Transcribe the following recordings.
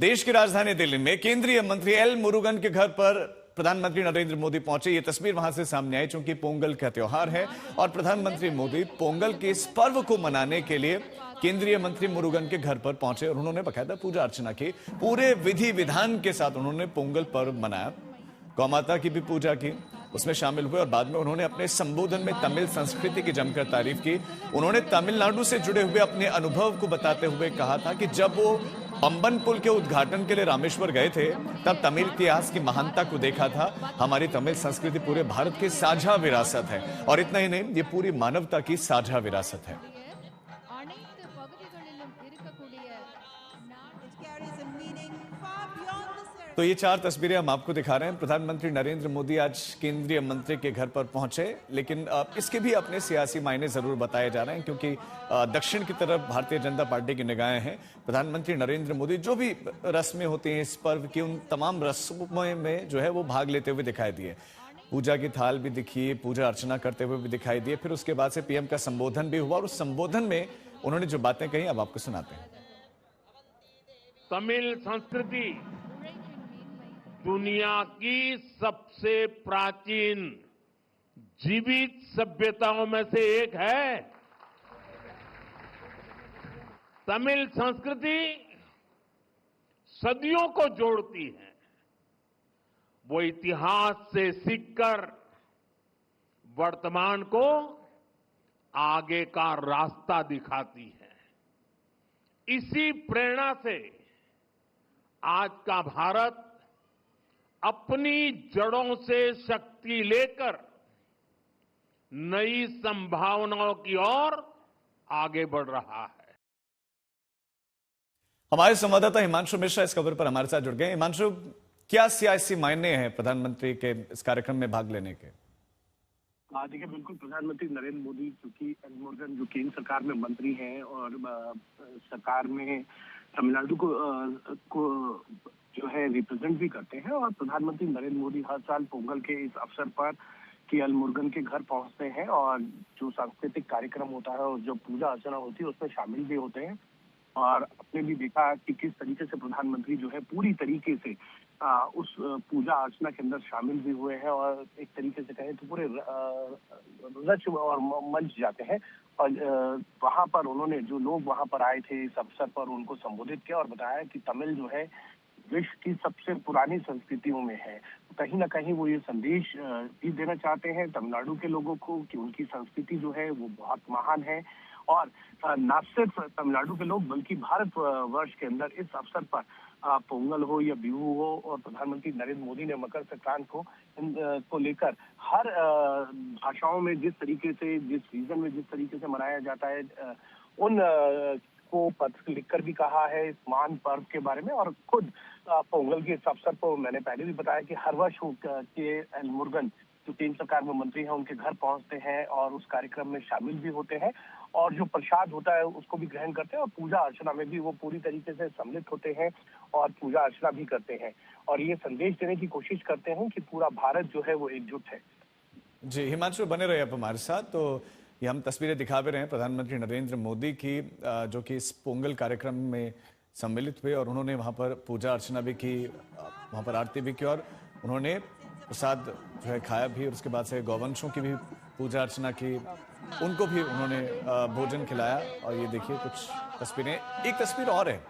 देश की राजधानी दिल्ली में केंद्रीय मंत्री एल मुरुगन के घर पर प्रधानमंत्री नरेंद्र मोदी पहुंचे। ये तस्वीर वहां से सामने आई क्योंकि पोंगल का त्योहार है और प्रधानमंत्री मोदी पोंगल के इस पर्व को मनाने के लिए केंद्रीय मंत्री मुरुगन के घर पर पहुंचे और उन्होंने बकायदा पूजा अर्चना की। पूरे विधि विधान के साथ उन्होंने पोंगल पर्व मनाया, गौ की भी पूजा की, उसमें शामिल हुए और बाद में उन्होंने अपने संबोधन में तमिल संस्कृति की जमकर तारीफ की। उन्होंने तमिलनाडु से जुड़े हुए अपने अनुभव को बताते हुए कहा था कि जब वो पंबन पुल के उद्घाटन के लिए रामेश्वर गए थे तब तमिल इतिहास की महानता को देखा था। हमारी तमिल संस्कृति पूरे भारत की साझा विरासत है और इतना ही नहीं, ये पूरी मानवता की साझा विरासत है। तो ये चार तस्वीरें हम आपको दिखा रहे हैं। प्रधानमंत्री नरेंद्र मोदी आज केंद्रीय मंत्री के घर पर पहुंचे, लेकिन इसके भी अपने सियासी मायने जरूर बताए जा रहे हैं क्योंकि दक्षिण की तरफ भारतीय जनता पार्टी की निगाहें हैं। प्रधानमंत्री नरेंद्र मोदी जो भी रस्में होती हैं इस पर्व की, उन तमाम रस्मों में जो है वो भाग लेते हुए दिखाई दिए। पूजा की थाल भी दिखी, पूजा अर्चना करते हुए भी दिखाई दिए। फिर उसके बाद से पीएम का संबोधन भी हुआ और उस संबोधन में उन्होंने जो बातें कही अब आपको सुनाते हैं। तमिल संस्कृति दुनिया की सबसे प्राचीन जीवित सभ्यताओं में से एक है। तमिल संस्कृति सदियों को जोड़ती है। वो इतिहास से सीखकर वर्तमान को आगे का रास्ता दिखाती है। इसी प्रेरणा से आज का भारत अपनी जड़ों से शक्ति लेकर नई संभावनाओं की ओर आगे बढ़ रहा है। हमारे संवाददाता हिमांशु मिश्रा इस खबर पर हमारे साथ जुड़ गए। हिमांशु, क्या सियासी मायने हैं प्रधानमंत्री के इस कार्यक्रम में भाग लेने के? देखिए, बिल्कुल प्रधानमंत्री नरेंद्र मोदी चूंकि एल मुरुगन जो केंद्र सरकार में मंत्री हैं और सरकार में तमिलनाडु को जो है रिप्रेजेंट भी करते हैं और प्रधानमंत्री नरेंद्र मोदी हर साल पोंगल के इस अवसर पर कि एल मुरुगन के घर पहुंचते हैं और जो सांस्कृतिक कार्यक्रम होता है और जो पूजा अर्चना होती है उसमें शामिल भी होते हैं। और आपने भी देखा कि किस तरीके से प्रधानमंत्री जो है पूरी तरीके से उस पूजा अर्चना के अंदर शामिल भी हुए हैं और एक तरीके से कहें तो पूरे रच और मंच जाते हैं। और वहां पर उन्होंने जो लोग वहां पर आए थे इस अवसर पर उनको संबोधित किया और बताया कि तमिल जो है विश्व की सबसे पुरानी संस्कृतियों में है। कहीं ना कहीं वो ये संदेश भी देना चाहते हैं तमिलनाडु के लोगों को कि उनकी संस्कृति जो है वो बहुत महान है। और न सिर्फ तमिलनाडु के लोग बल्कि भारत वर्ष के अंदर इस अवसर पर पोंगल हो या बिहू हो और प्रधानमंत्री नरेंद्र मोदी ने मकर संक्रांति को लेकर हर भाषाओं में जिस तरीके से जिस रीजन में जिस तरीके से मनाया जाता है उन को पत्र लिखकर भी कहा है इस महान पर्व के बारे में। और खुद पोंगल के इस अवसर पर मैंने पहले भी बताया कि हर वर्ष के एल मुरुगन जो केंद्र सरकार में मंत्री हैं उनके घर पहुंचते हैं और उस कार्यक्रम में शामिल भी होते हैं और जो प्रसाद होता है उसको भी ग्रहण करते हैं और पूजा अर्चना में भी वो पूरी तरीके से सम्मिलित होते हैं और पूजा अर्चना भी करते हैं और ये संदेश देने की कोशिश करते हैं कि पूरा भारत जो है वो एकजुट है। जी हिमांशु, बने रहे आप हमारे साथ। तो ये हम तस्वीरें दिखा भी रहे हैं प्रधानमंत्री नरेंद्र मोदी की जो कि इस पोंगल कार्यक्रम में सम्मिलित हुए और उन्होंने वहां पर पूजा अर्चना भी की, वहां पर आरती भी की और उन्होंने प्रसाद जो है खाया भी और उसके बाद से गौवंशों की भी पूजा अर्चना की, उनको भी उन्होंने भोजन खिलाया। और ये देखिए कुछ तस्वीरें, एक तस्वीर और है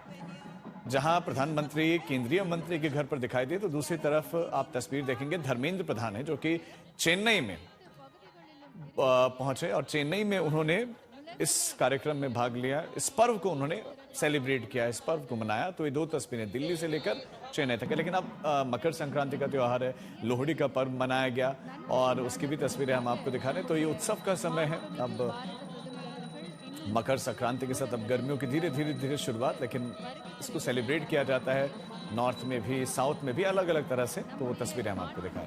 जहां प्रधानमंत्री केंद्रीय मंत्री के घर पर दिखाई दिए तो दूसरी तरफ आप तस्वीर देखेंगे धर्मेंद्र प्रधान है जो कि चेन्नई में पहुंचे और चेन्नई में उन्होंने इस कार्यक्रम में भाग लिया, इस पर्व को उन्होंने सेलिब्रेट किया, इस पर्व को मनाया। तो ये दो तस्वीरें दिल्ली से लेकर चेन्नई तक है। लेकिन अब मकर संक्रांति का त्योहार है, लोहड़ी का पर्व मनाया गया और उसकी भी तस्वीरें हम आपको दिखा रहे हैं। तो ये उत्सव का समय है। अब मकर संक्रांति के साथ अब गर्मियों की धीरे धीरे शुरुआत, लेकिन इसको सेलिब्रेट किया जाता है नॉर्थ में भी, साउथ में भी, अलग अलग तरह से। तो वो तस्वीरें हम आपको दिखा रहे हैं।